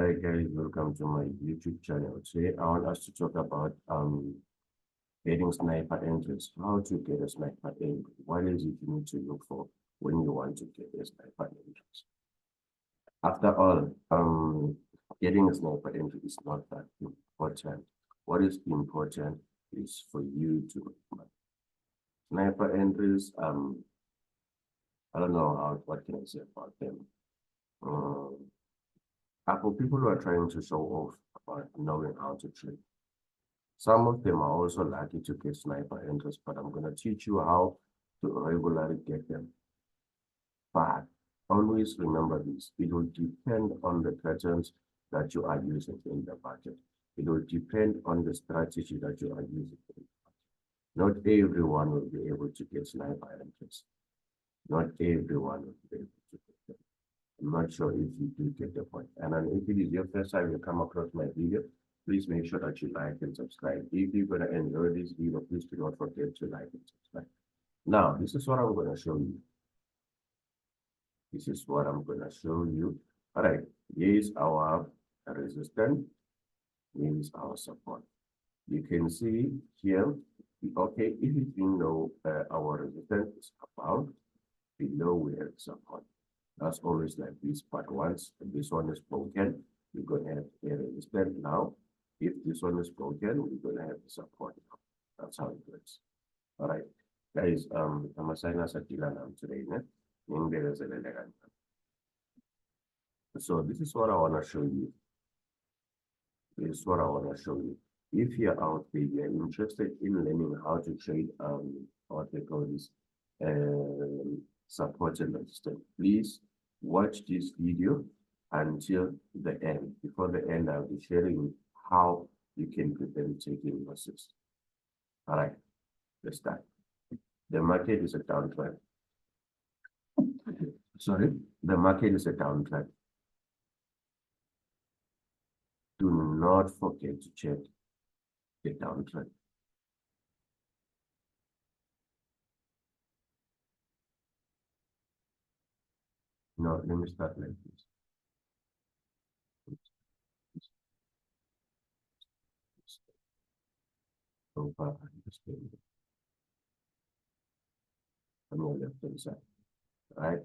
Hi guys, welcome to my YouTube channel. Today I want us to talk about getting sniper entries. How to get a sniper entry. What is it you need to look for when you want to get a sniper entry? After all, getting a sniper entry is not that important. What is important is for you to make money. Sniper entries, I don't know what can I say about them. For people who are trying to show off about knowing how to trade. Some of them are also lucky to get sniper entries, but I'm going to teach you how to regularly get them. But always remember this, it will depend on the patterns that you are using in the market. It will depend on the strategy that you are using. Not everyone will be able to get sniper entries. Not everyone will be able to get them. I'm not sure if you do get the point. And then if it is your first time you come across my video, please make sure that you like and subscribe. If you're going to enjoy this video, please do not forget to like and subscribe. Now, this is what I'm going to show you. This is what I'm going to show you. All right, here is our resistance. Here is our support. You can see here, okay, if you know our resistance is above, below we have support. That's always like this, but once this one is broken, we're going to have a resistance now. If this one is broken, we're going to have the support. That's how it works. All right, guys, I'm a sign as a dealer now today. So this is what I want to show you. This is what I want to show you. If you're out there, you're interested in learning how to trade what they call this support and resistance, please watch this video until the end. Before the end, I'll be sharing how you can prevent taking losses. All right, let's start. The market is a downtrend. Sorry, the market is a downtrend. Do not forget to check the downtrend. No, let me start like this. So far, I'm just going on the left hand side, right?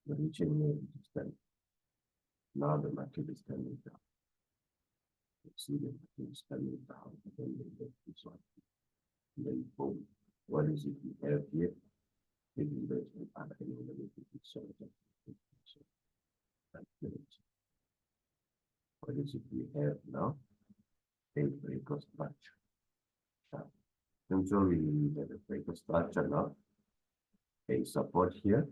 Reaching the resistance. Now the market is coming down. You see the market is coming down. And then they get this one. And then boom. What is it we have here? Maybe there's an angle that we can solve that. What is it we have now? A breaker structure. Since we have a breaker structure now, a support here,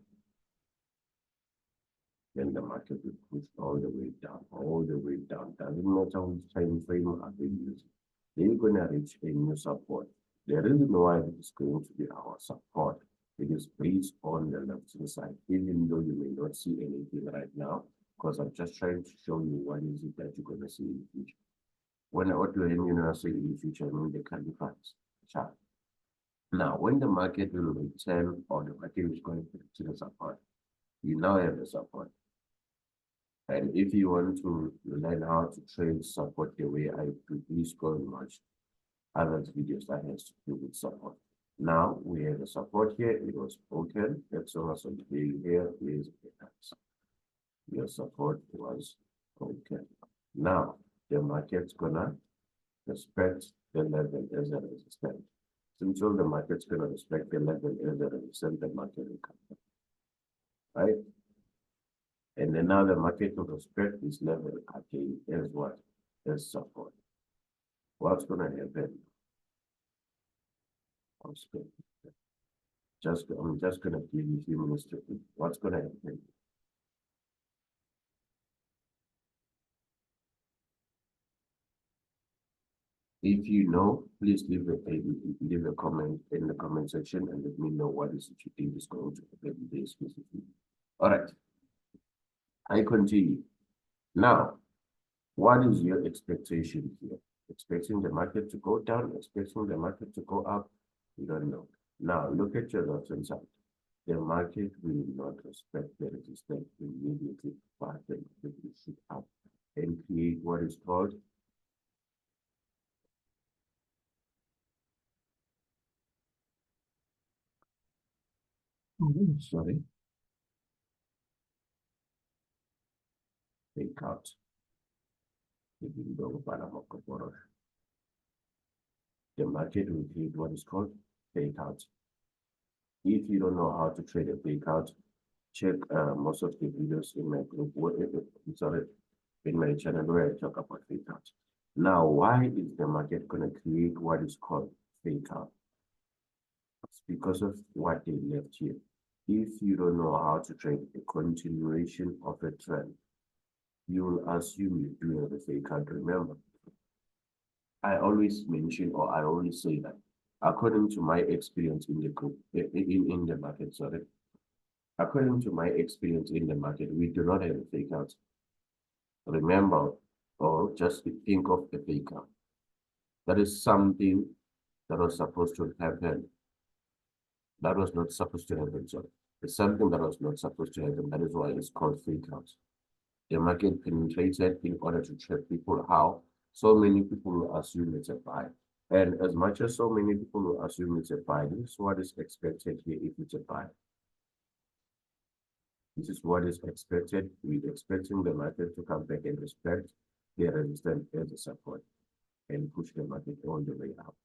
then the market will push all the way down, all the way down. Doesn't matter which time frame are they using. They're going to reach a new support. The reason why it is going to be our support, it is based on the left hand side, even though you may not see anything right now, because I'm just trying to show you what is it that you're going to see in the future. When I want to say in the future, I mean the candles chart. Now, when the market will return or the market is going to the support, you now have the support. And if you want to learn how to trade support the way I do, please go and watch other videos that has to do with support. Now we have the support here. It was broken. That's also here is your support was broken. Now the market's gonna respect the level as a resistance. Since all the market's gonna respect the level as a resistance, the market will come down. Right? And then now the market will respect this level again as what? As support. What's gonna happen? I'm just gonna give you a few minutes to think. What's gonna happen? If you know, please leave a comment in the comment section and let me know what is it you think is going to happen today specifically. All right. I continue. Now, what is your expectation here? Expecting the market to go down, expecting the market to go up? You don't know. Now, look at your left hand side. The market will not respect the resistance immediately, but the market will shoot up and create what is called sorry, fake out. The market will create what is called fake out. If you don't know how to trade a fake out, check most of the videos in my group, sorry, in my channel where I talk about fake out. Now, why is the market going to create what is called fake out? It's because of what they left here. If you don't know how to trade a continuation of a trend, you will assume you're doing the fake out. Remember, I always mention or I always say that according to my experience in the group, in the market, sorry, according to my experience in the market, we do not have a fake out. Remember, or just think of the fake out. That is something that was supposed to happen. That was not supposed to happen. So it's something that was not supposed to happen. That is why it's called fake out. The market penetrated in order to trap people. How? So many people will assume it's a buy. And as much as so many people will assume it's a buy, this is what is expected here if it's a buy. This is what is expected. We're expecting the market to come back and respect the resistance as a support and push the market all the way up.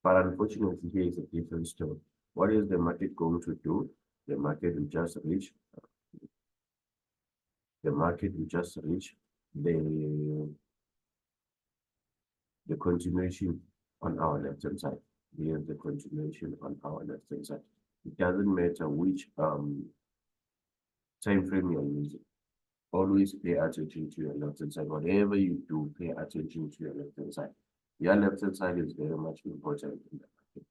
But unfortunately, here is a different story. What is the market going to do? The market will just reach the continuation on our left hand side. Here's the continuation on our left hand side. It doesn't matter which time frame you're using. Always pay attention to your left hand side. Whatever you do, pay attention to your left hand side. Your left hand side is very much important in the market.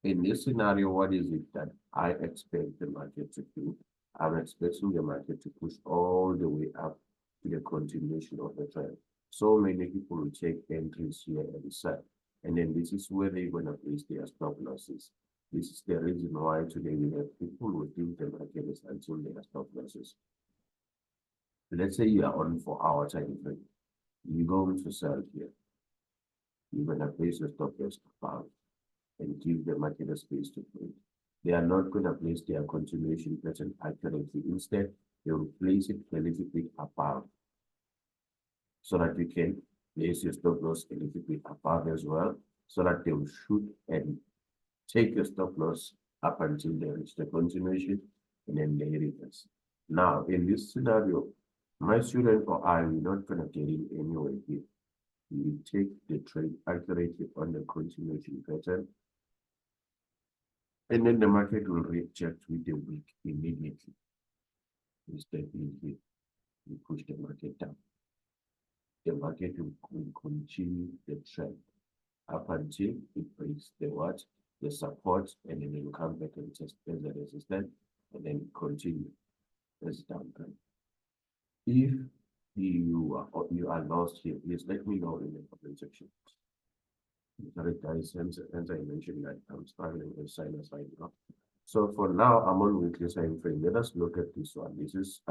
In this scenario, what is it that I expect the market to do? I'm expecting the market to push all the way up to the continuation of the trend. So many people will take entries here and sell. And then this is where they're going to place their stop losses. This is the reason why today we have people who think the market is until their stop losses. Let's say you are on 4-hour time frame. You're going to sell here. You're going to place your stop loss above and give the market a space to trade. They are not going to place their continuation pattern accurately. Instead, they will place it a little bit above so that you can place your stop loss a little bit above as well, so that they will shoot and take your stop loss up until they reach the continuation and then they reverse. Now, in this scenario, my student or I are not going to get in anyway here. We take the trade accurately on the continuation pattern, and then the market will react with the week immediately. Instead, we push the market down. The market will continue the trend up until it breaks the what? The support, and then it will come back and test as a resistance, and then continue as downtrend. If you are lost here, please let me know in the comment section. Sorry guys, as I mentioned, that I'm struggling with sinus right now. So for now, I'm on weekly time frame. Let us look at this one. This is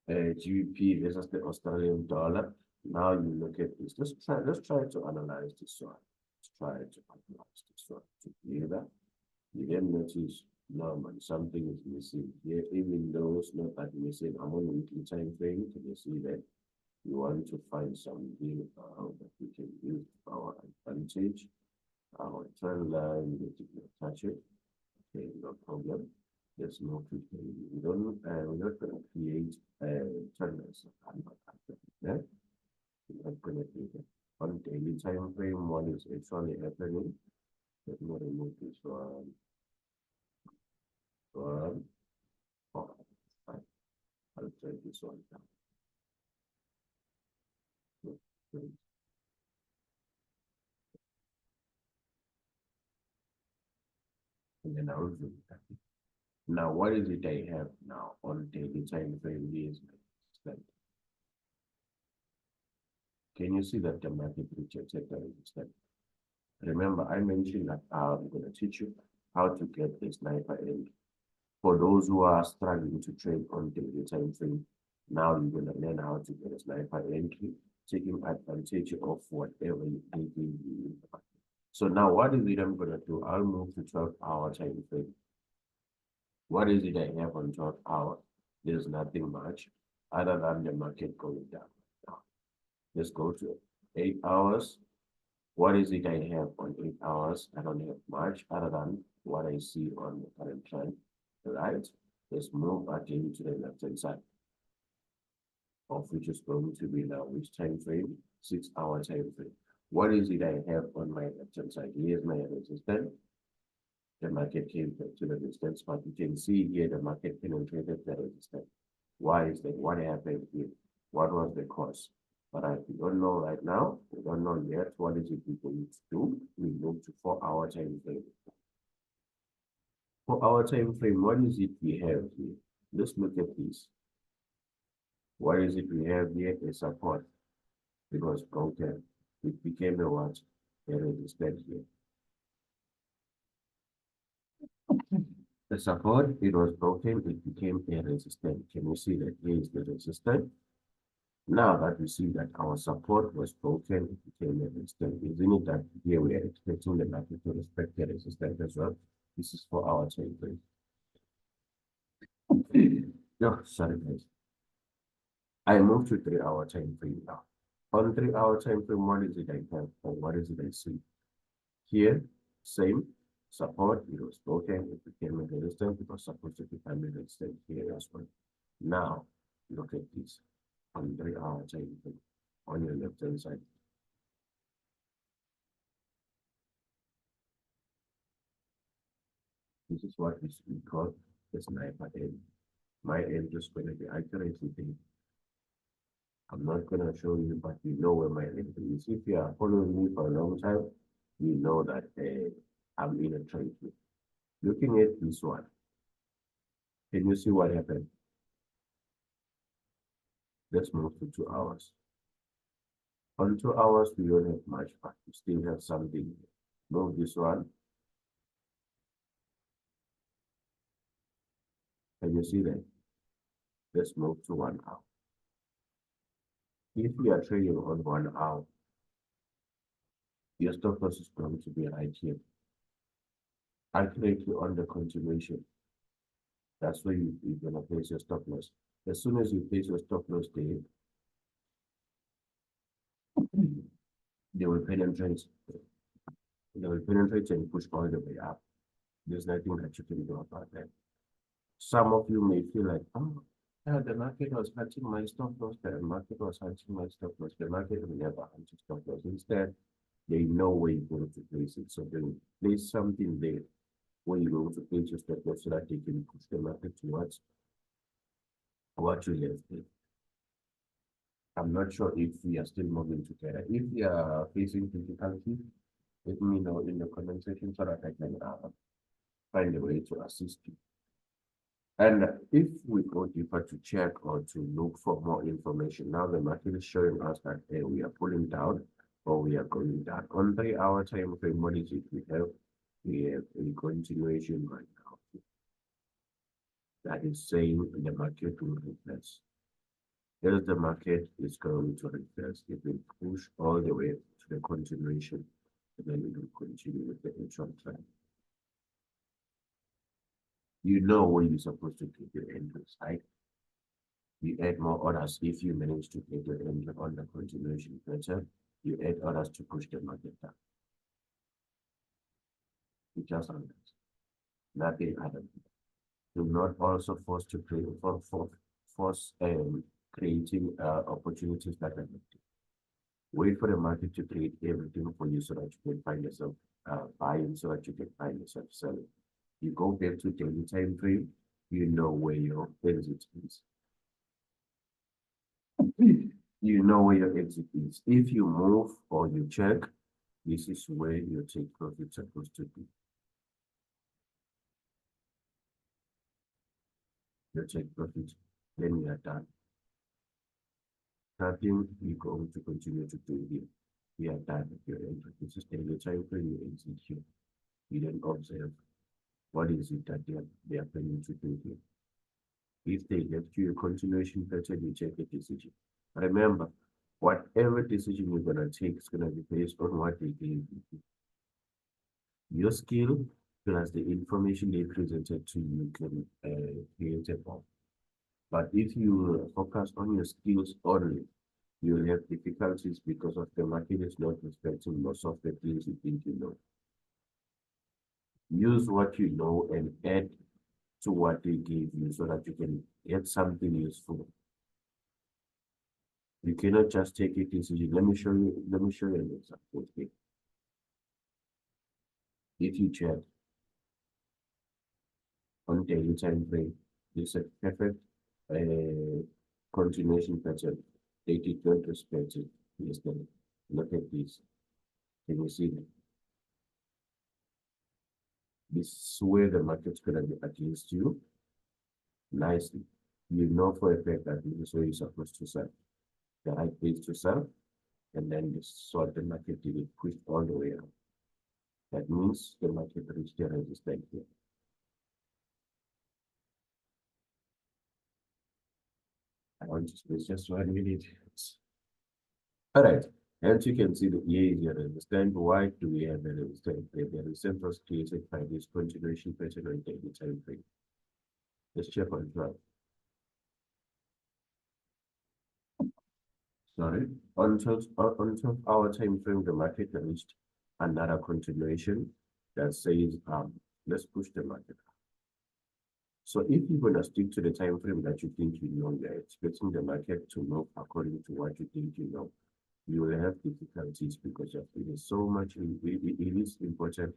GBP versus the Australian dollar. Now you look at this. Let's try to analyze this one. Let's try to analyze this one together. You then notice normal something is missing here, even though it's not that missing. I'm on weekly time frame. Can you see that? You want to find something that we can use our advantage. Our trend line, we can touch it. Okay, no problem. There's no clipping. We're not going to create a trend line. Yeah? We're not going to do that. On daily time frame, what is actually happening? Let me remove this one. Oh, fine. I'll try this one down. And then I'll zoom that. Now, what is it I have now on daily time frame? Is that can you see that the market rejected the resistance? Remember, I mentioned that I'm going to teach you how to get a sniper entry. For those who are struggling to trade on daily time frame, now you're gonna learn how to get a sniper entry, taking advantage of whatever they give you. So now what is it I'm gonna do? I'll move to 12-hour time frame. What is it I have on 12 hours? There's nothing much other than the market going down. Now, let's go to 8 hours. What is it I have on 8 hours? I don't have much other than what I see on the current trend. Right? Let's move again to the left hand side, of which is going to be now which time frame? 6-hour time frame. What is it I have on my left hand side? Here's my resistance. The market came to the resistance, but you can see here the market penetrated the resistance. Why is that? What happened here? What was the cause? But we don't know right now. We don't know yet. What is it we going to do? We move to 4-hour time frame. For our time frame, what is it we have here? Let's look at this. What is it we have here? A support. It was broken. It became a what? A resistance here. The support, it was broken, it became a resistance. Can you see that here is the resistance? Now that we see that our support was broken, it became a resistance. Isn't it that here we are expecting the market to respect the resistance as well? This is for our time frame. Oh, sorry guys. I moved to 3-hour time frame now. On 3-hour time frame, what is it I have or what is it I see? Here, same support, it was broken, it became a resistance, it was supposed to become a resistance here as well. Now, look at this on 3-hour time frame on your left hand side. This is what we call the sniper end. My end is going to be accurately there. I'm not going to show you, but you know where my end is. If you are following me for a long time, you know that I'm in a trade here. Looking at this one, can you see what happened? Let's move to 2 hours. On 2 hours, we don't have much, but we still have something. Move this one. Can you see that? Let's move to 1 hour. If we are trading on 1 hour, your stop loss is going to be right here. Accurately on the continuation. That's where you're going to place your stop loss. As soon as you place your stop loss there, they will penetrate. They will penetrate and push all the way up. There's nothing that you can do about that. Some of you may feel like, oh, yeah, the market was hunting my stop loss. The market was hunting my stop loss. The market will never hunt your stop loss. Instead, they know where you're going to place it. So they will place something there where you're going to place your stop loss so that they can push the market towards what you left there. I'm not sure if we are still moving together. If we are facing difficulty, let me know in the comment section so that I can find a way to assist you. And if we go deeper to check or to look for more information, now the market is showing us that we are pulling down or we are going down. On 3-hour time frame, what is it we have? We have a continuation right now. That is saying the market will reverse. As the market is going to reverse, it will push all the way to the continuation, and then it will continue with the actual trend. You know where you're supposed to get your entries, right? You add more orders if you manage to get your entry on the continuation better. You add orders to push the market down. You just on that. Nothing other. Do not also force to create force creating opportunities that are empty. Wait for the market to create everything for you so that you can find yourself buying, so that you can find yourself selling. You go back to daily time frame, you know where your exit is. You know where your exit is. If you move or you check, this is where your take profit is supposed to be. Your take profit, then we are done. Nothing we're going to continue to do here. We are done with your entry. This is daily time frame, you exit here. You then observe what is it that they are planning to do here? If they left you a continuation pattern, you take a decision. Remember, whatever decision you're gonna take is gonna be based on what they gave you. Your skill plus the information they presented to you can create a bomb. But if you focus on your skills only, you'll have difficulties because of the market is not respecting most of the things you think you know. Use what you know and add to what they gave you so that you can get something useful. You cannot just take a decision. Let me show you an example here. If you check on daily time frame, it's a perfect continuation pattern. They did not respect it yesterday. Look at this. Can you see that? This is where the market's gonna be against you nicely. You know for a fact that this is where you're supposed to sell. The right place to sell, and then this is what the market did it pushed all the way up. That means the market reached the resistance here. I want to space just 1 minute. All right, and you can see the here is your resistance. Why do we have a resistance? The resistance was created by this continuation pattern on daily time frame. Let's check on chart. Sorry, on 12 hour time frame, the market reached another continuation that says let's push the market. So if you're gonna stick to the time frame that you think you know, you're expecting the market to move according to what you think you know, you will have difficulties because it is so much. It is important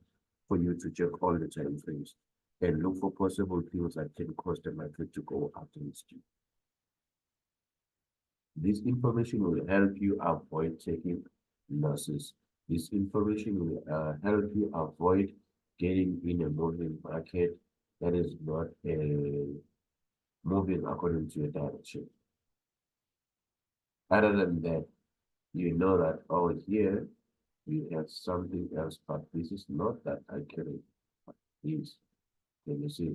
for you to check all the time frames and look for possible things that can cause the market to go against you. This information will help you avoid taking losses. This information will help you avoid getting in a moving market that is not moving according to your direction. Other than that, you know that over here you have something else, but this is not that accurate. Please, can you see?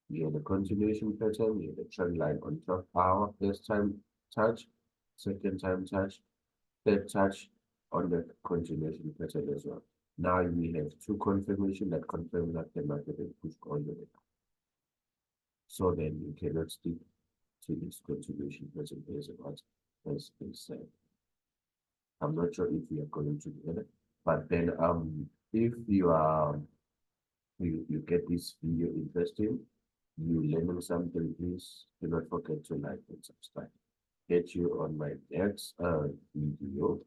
You have the continuation pattern, you have the trend line on 12 hour, first time touch, second time touch, third touch on the continuation pattern as well. Now we have two confirmation that confirm that the market is pushed all the way up. So then you cannot stick to this continuation pattern as said. I'm not sure if we are going together, but then if you are you get this video interesting, you learning something, please do not forget to like and subscribe. Get you on my next video.